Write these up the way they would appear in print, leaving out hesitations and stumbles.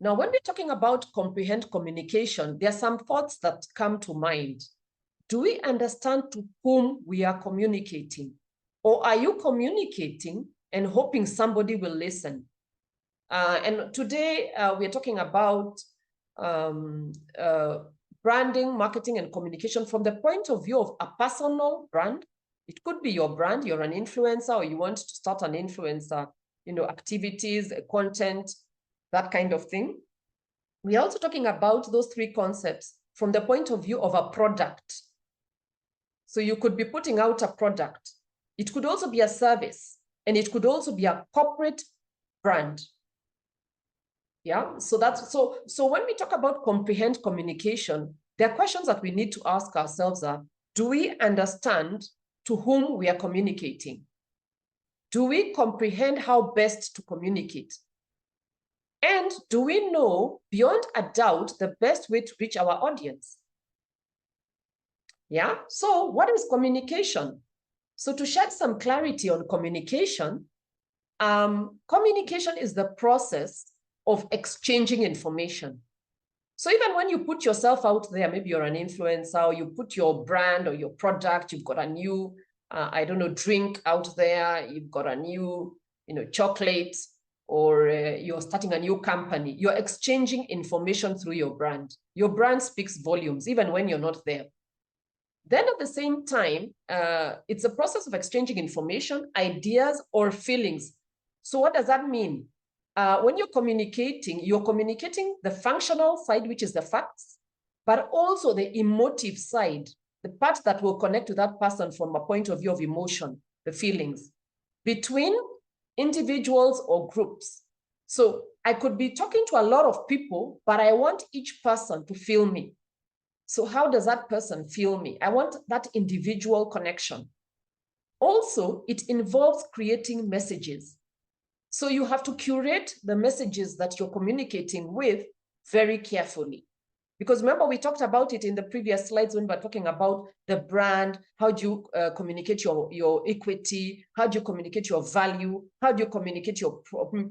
Now, when we're talking about comprehend communication, there are some thoughts that come to mind. Do we understand to whom we are communicating? Or are you communicating and hoping somebody will listen? And today we're talking about branding, marketing, and communication from the point of view of a personal brand. It could be your brand, you're an influencer, or you want to start an influencer, activities, content, that kind of thing. We're also talking about those three concepts from the point of view of a product. So you could be putting out a product. It could also be a service, and it could also be a corporate brand. Yeah, so when we talk about comprehend communication, there are questions that we need to ask ourselves are, do we understand to whom we are communicating? Do we comprehend how best to communicate? And do we know beyond a doubt the best way to reach our audience? Yeah, so what is communication? So to shed some clarity on communication, communication is the process of exchanging information. So even when you put yourself out there, maybe you're an influencer, or you put your brand or your product, you've got a new, drink out there, you've got a new, chocolate, or you're starting a new company, you're exchanging information through your brand. Your brand speaks volumes, even when you're not there. Then at the same time, it's a process of exchanging information, ideas, or feelings. So what does that mean? When you're communicating the functional side, which is the facts, but also the emotive side, the part that will connect to that person from a point of view of emotion, the feelings, between individuals or groups. So I could be talking to a lot of people, but I want each person to feel me. So how does that person feel me? I want that individual connection. Also, it involves creating messages. So you have to curate the messages that you're communicating with very carefully. Because remember, we talked about it in the previous slides when we were talking about the brand. How do you communicate your equity? How do you communicate your value? How do you communicate your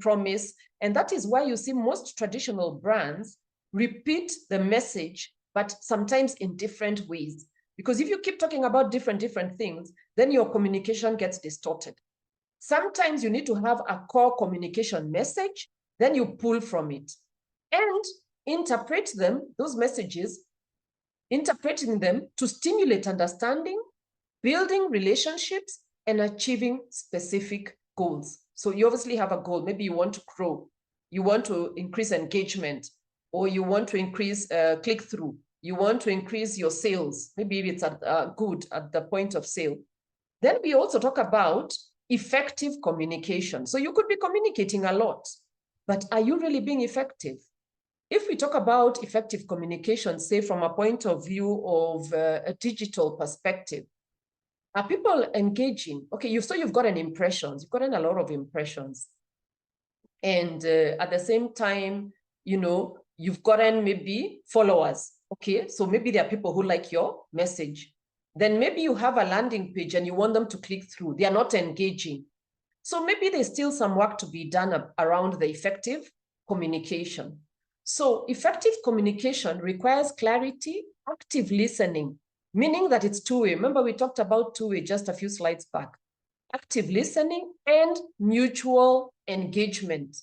promise? And that is why you see most traditional brands repeat the message, but sometimes in different ways. Because if you keep talking about different things, then your communication gets distorted. Sometimes you need to have a core communication message, then you pull from it and interpret them, those messages, interpreting them to stimulate understanding, building relationships, and achieving specific goals. So you obviously have a goal. Maybe you want to grow, you want to increase engagement, or you want to increase click-through, you want to increase your sales. Maybe it's good at the point of sale. Then we also talk about effective communication. So you could be communicating a lot, but are you really being effective? If we talk about effective communication, say from a point of view of a digital perspective, are people engaging? Okay, you've gotten impressions, you've gotten a lot of impressions. And at the same time, you've gotten maybe followers. Okay, so maybe there are people who like your message. Then maybe you have a landing page and you want them to click through. They are not engaging. So maybe there's still some work to be done around the effective communication. So effective communication requires clarity, active listening, meaning that it's two-way. Remember, we talked about two-way just a few slides back. Active listening and mutual engagement.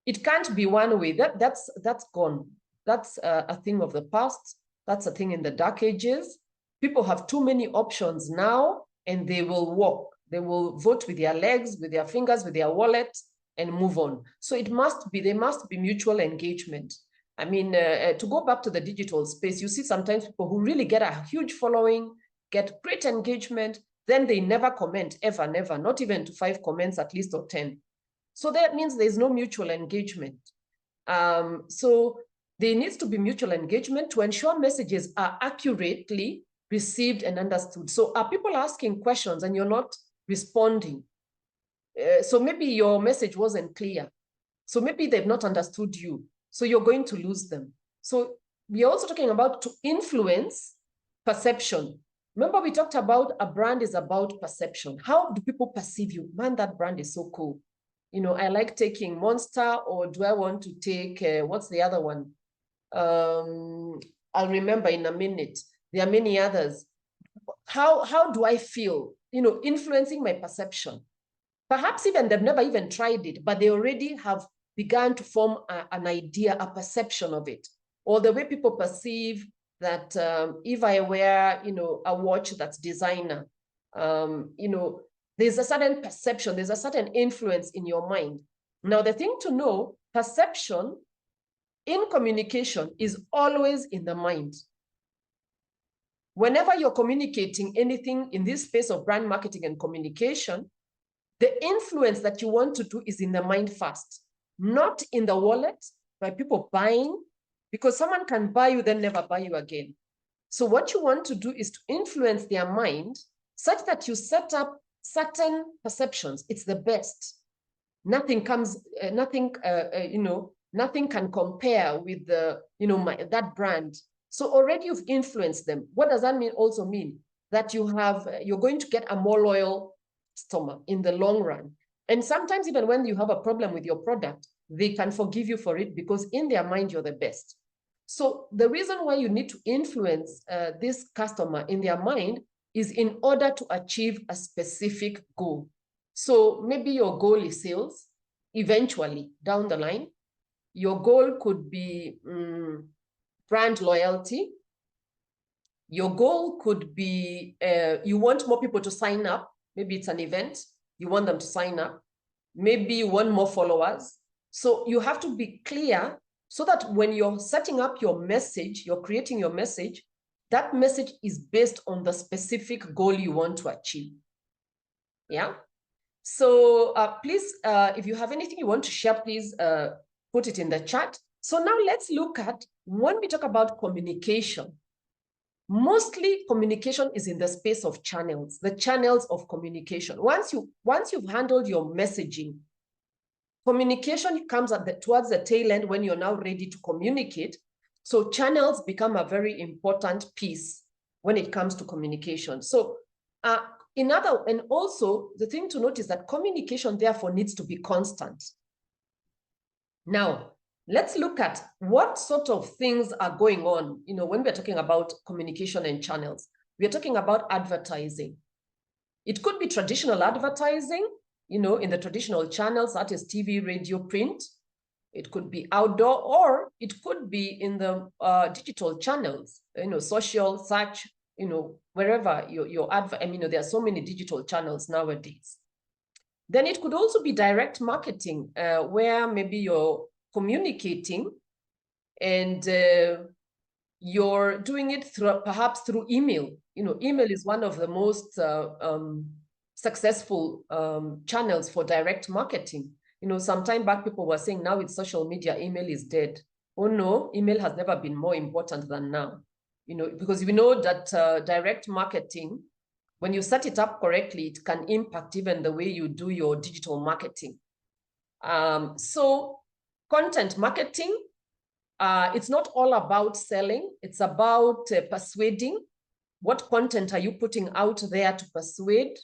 It can't be one way. That's gone. That's a thing of the past. That's a thing in the dark ages. People have too many options now, and they will walk. They will vote with their legs, with their fingers, with their wallet, and move on. So there must be mutual engagement. I mean, to go back to the digital space, you see sometimes people who really get a huge following, get great engagement, then they never comment, ever, never, not even to 5 comments at least, or 10. So that means there's no mutual engagement. So there needs to be mutual engagement to ensure messages are accurately received and understood. So are people asking questions and you're not responding? So maybe your message wasn't clear. So maybe they've not understood you. So you're going to lose them. So we're also talking about to influence perception. Remember, we talked about a brand is about perception. How do people perceive you? Man, that brand is so cool. I like taking Monster, or do I want to take, what's the other one? I'll remember in a minute. There are many others. How do I feel? Influencing my perception. Perhaps even they've never even tried it, but they already have begun to form an idea, a perception of it, or the way people perceive that if I wear, a watch that's designer, there's a certain perception, there's a certain influence in your mind. Now, the thing to know, perception in communication is always in the mind. Whenever you're communicating anything in this space of brand marketing and communication, the influence that you want to do is in the mind first, not in the wallet by people buying, because someone can buy you, then never buy you again. So what you want to do is to influence their mind such that you set up certain perceptions. It's the best. Nothing comes, nothing can compare with that brand. So already you've influenced them. What does that mean? Also mean that you're going to get a more loyal customer in the long run. And sometimes even when you have a problem with your product, they can forgive you for it because in their mind, you're the best. So the reason why you need to influence this customer in their mind is in order to achieve a specific goal. So maybe your goal is sales, eventually down the line. Your goal could be brand loyalty. Your goal could be you want more people to sign up. Maybe it's an event. You want them to sign up. Maybe you want more followers. So you have to be clear so that when you're setting up your message, you're creating your message, that message is based on the specific goal you want to achieve. Yeah. So please, if you have anything you want to share, please put it in the chat. So now let's look at when we talk about communication. Mostly communication is in the space of channels, the channels of communication. Once you've handled your messaging, communication comes towards the tail end when you're now ready to communicate. So channels become a very important piece when it comes to communication. So and also the thing to note is that communication therefore needs to be constant. Now, let's look at what sort of things are going on, when we're talking about communication and channels. We're talking about advertising. It could be traditional advertising, in the traditional channels, that is TV, radio, print. It could be outdoor, or it could be in the digital channels, social, search, wherever your advert. There are so many digital channels nowadays. Then it could also be direct marketing, where maybe you're communicating and you're doing it perhaps through email. Email is one of the most successful channels for direct marketing. Some time back, people were saying now with social media, email is dead. Oh no, email has never been more important than now. Because we know that direct marketing, when you set it up correctly, it can impact even the way you do your digital marketing. So content marketing, it's not all about selling. It's about persuading. What content are you putting out there to persuade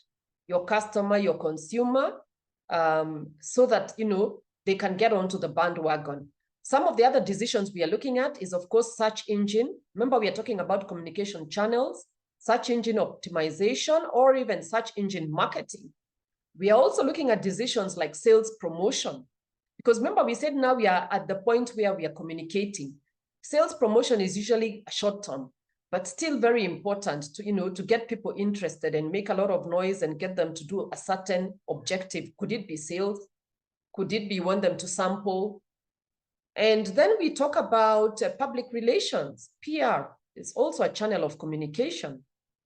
your customer, your consumer, so that, they can get onto the bandwagon. Some of the other decisions we are looking at is, of course, search engine. Remember, we are talking about communication channels, search engine optimization, or even search engine marketing. We are also looking at decisions like sales promotion. Because remember, we said now we are at the point where we are communicating. Sales promotion is usually short term, but still very important to, to get people interested and make a lot of noise and get them to do a certain objective. Could it be sales? Could it be you want them to sample? And then we talk about public relations. PR is also a channel of communication.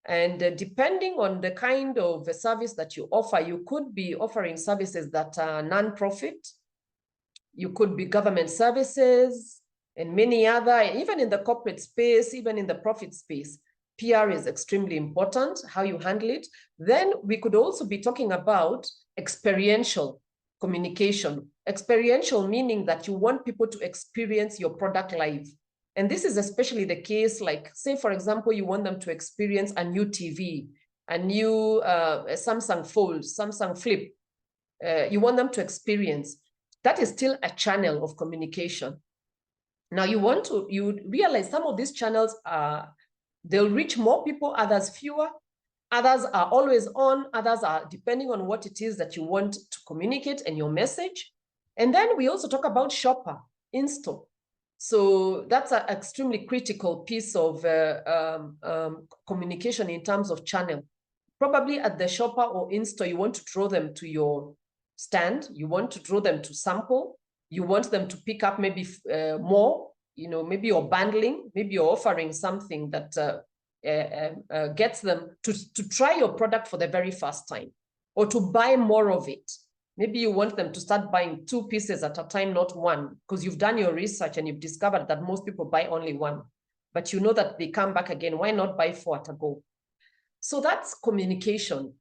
And depending on the kind of service that you offer, you could be offering services that are non-profit. You could be government services and many other, even in the corporate space, even in the profit space. PR is extremely important, how you handle it. Then we could also be talking about experiential communication. Experiential meaning that you want people to experience your product live. And this is especially the case, like, say, for example, you want them to experience a new TV, a new Samsung Fold, Samsung Flip. you want them to experience. That is still a channel of communication. Now you realize some of these channels they'll reach more people, others fewer. Others are always on, others are depending on what it is that you want to communicate and your message. And then we also talk about shopper, in-store. So that's an extremely critical piece of communication in terms of channel. Probably at the shopper or in-store, you want to draw them to your stand, you want to draw them to sample, you want them to pick up maybe more, maybe you're bundling, maybe you're offering something that gets them to try your product for the very first time or to buy more of it. Maybe you want them to start buying 2 pieces at a time, not 1, because you've done your research and you've discovered that most people buy only 1, but you know that they come back again. Why not buy 4 at a go? So that's communication.